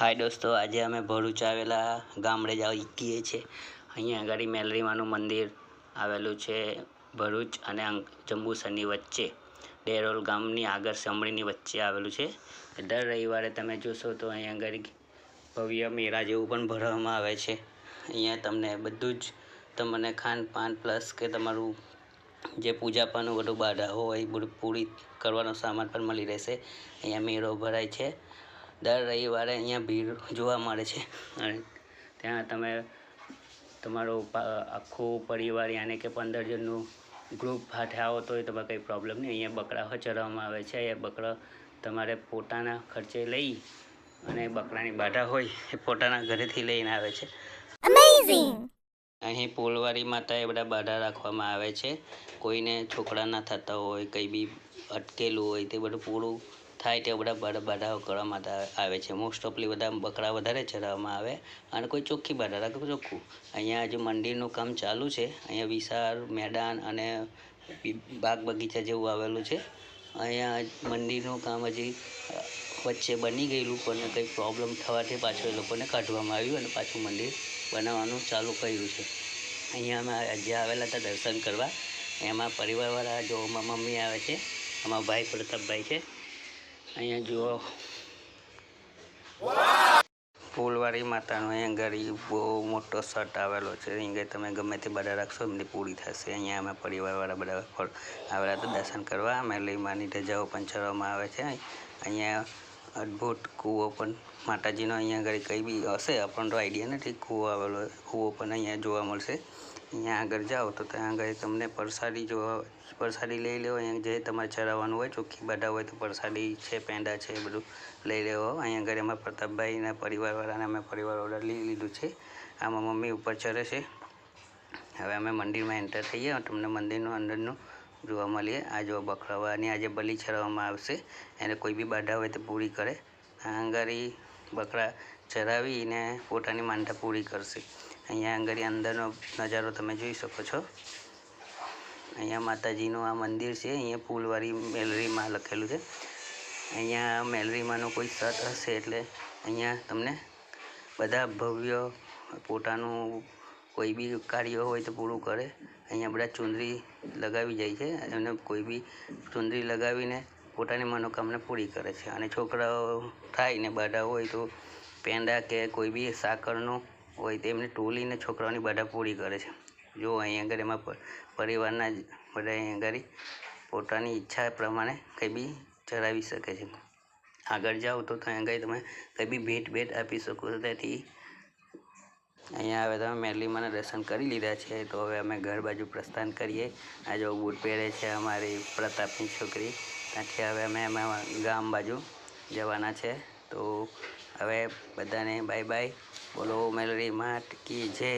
हाय दोस्तों, आज अमे भरूच आवेला गामडे जईए छे। अहींया आगळ मेलरीमानुं मंदिर आवेलुं छे। भरूच अने जंबूसરની वच्चे डेरोल गामनी आगळ समણીની વચ્ચે आवेલું છે। દર રવિવારે તમે જોશો તો અહીંયા આગળ ભવ્ય મેળા જેવું પણ ભરવામાં આવે છે। અહીંયા તમને બધું જ તમને ખાનપાન પ્લસ કે તમારું જે પૂજાપાનું બધું બાધા હોય બધું પૂરી કરવાનો સામાન પણ મળી રહેશે। અહીંયા મેળો ભરાય છે। દર રવિવારે અહીંયા ભીડ જોવા મળે છે અને ત્યાં તમે તમારો આખો પરિવાર યાને કે 15 જણનું ગ્રુપ હાથે આવો તો તમારે કંઈ પ્રોબ્લેમ નહીં। અહીંયા બકરા ચરાવવામાં આવે છે। એ બકરા તમારે પોતાના ખર્ચે લઈ અને બકરાની બાધા હોય એ પોતાના ઘરેથી લઈને આવે છે। અમેઝિંગ। અહીં પોલવારી માતા એ બધા બાધા રાખવામાં આવે છે। કોઈને છોકરા ના થતા હોય, કંઈ બી અટકેલું હોય તે બધું પૂરું થાય તે બધા બાધાઓ કરવામાં આવે છે। મોસ્ટ ઓફલી બધા બકરા વધારે ચરાવવામાં આવે અને કોઈ ચોખ્ખી બાધા રાખે ચોખ્ખું। અહીંયા હજુ મંદિરનું કામ ચાલુ છે। અહીંયા વિશાળ મેદાન અને બાગ બગીચા જેવું આવેલું છે। અહીંયા મંદિરનું કામ હજી વચ્ચે બની ગયેલું પણ કંઈ પ્રોબ્લેમ થવાથી પાછું એ લોકોને કાઢવામાં આવ્યું અને પાછું મંદિર બનાવવાનું ચાલુ કર્યું છે। અહીંયા અમે આજે આવેલા હતા દર્શન કરવા। એમાં પરિવારવાળા જો મમ્મી આવે છે, અમારા ભાઈ પ્રતાપભાઈ છે। અહીંયા જુઓ ફૂલવારી માતાનો અહીંયા ગરીબ બહુ મોટો સટ આવેલો છે। અહીંયા તમે ગમે તે બાધા રાખશો એમની પૂરી થશે। અહીંયા અમે પરિવારવાળા બધા આવેલા હતા દર્શન કરવા। મેલરીમાની ધજાઓ પણ ચડવામાં આવે છે। અહીંયા અદ્ભુત કૂવો પણ માતાજીનો અહીંયા આગળ કંઈ બી હશે આપણને તો આઈડિયા નથી। કૂવો આવેલો કૂવો પણ અહીંયા જોવા મળશે। અહીંયા આગળ જાઓ તો ત્યાં આગળ તમને પ્રસાદી લઈ લેવો। અહીંયા જે તમારે ચડાવવાનું હોય ચોખ્ખી બાધા હોય તો પ્રસાદી છે, પેંડા છે એ બધું લઈ લેવો। અહીંયા આગળ એમાં પ્રતાપભાઈના પરિવારવાળાને અમે પરિવારવાળા લઈ લીધું છે। આમાં મમ્મી ઉપર ચડે છે। હવે અમે મંદિરમાં એન્ટર થઈએ, તમને મંદિરનું અંદરનું જોવા મળીએ। આ જો બકરાવાની આજે બલિ ચડાવવામાં આવશે। એને કોઈ બી બાધા હોય તો પૂરી કરે। આંગળી બકરા ચરાવીને પોતાની માનતા પૂરી કરશે। અહીંયા આંગળી અંદરનો નજારો તમે જોઈ શકો છો। અહીંયા માતાજીનું આ મંદિર છે। અહીંયા ફૂલવારી મેલરીમાં લખેલું છે। અહીંયા મેલરીમાંનો કોઈ સત હશે એટલે અહીંયા તમને બધા ભવ્ય પોતાનું કોઈ બી કાર્ય હોય તો પૂરું કરે। અહીંયા બધા ચુંદડી લગાવી જાય છે અને કોઈ બી ચુંદડી લગાવીને પોતાની મનોકામના પૂરી કરે છે। અને છોકરાઓ થાય ને બાધા હોય તો પેંડા કે કોઈ બી સાકરનું હોય તો એમને ટોલીને છોકરાઓની બાધા પૂરી કરે છે। જો અહીંયા આગળ એમાં પરિવારના બધા અહીંયા આગળ પોતાની ઈચ્છા પ્રમાણે કંઈ બી ચડાવી શકે છે। આગળ જાઓ તો ત્યાં આગળ તમે કંઈ બી ભેટ આપી શકો છો। તેથી અહીંયા હવે તમે મેલરીમાના દર્શન કરી લીધા છે તો હવે અમે ઘર બાજુ પ્રસ્થાન કરીએ। આ જો બૂટ પહેરે છે અમારી પ્રતાપની છોકરી। ત્યાંથી હવે અમે ગામ બાજુ જવાના છે। તો હવે બધાને બાય બાય। બોલો મેલરી માત કી જય।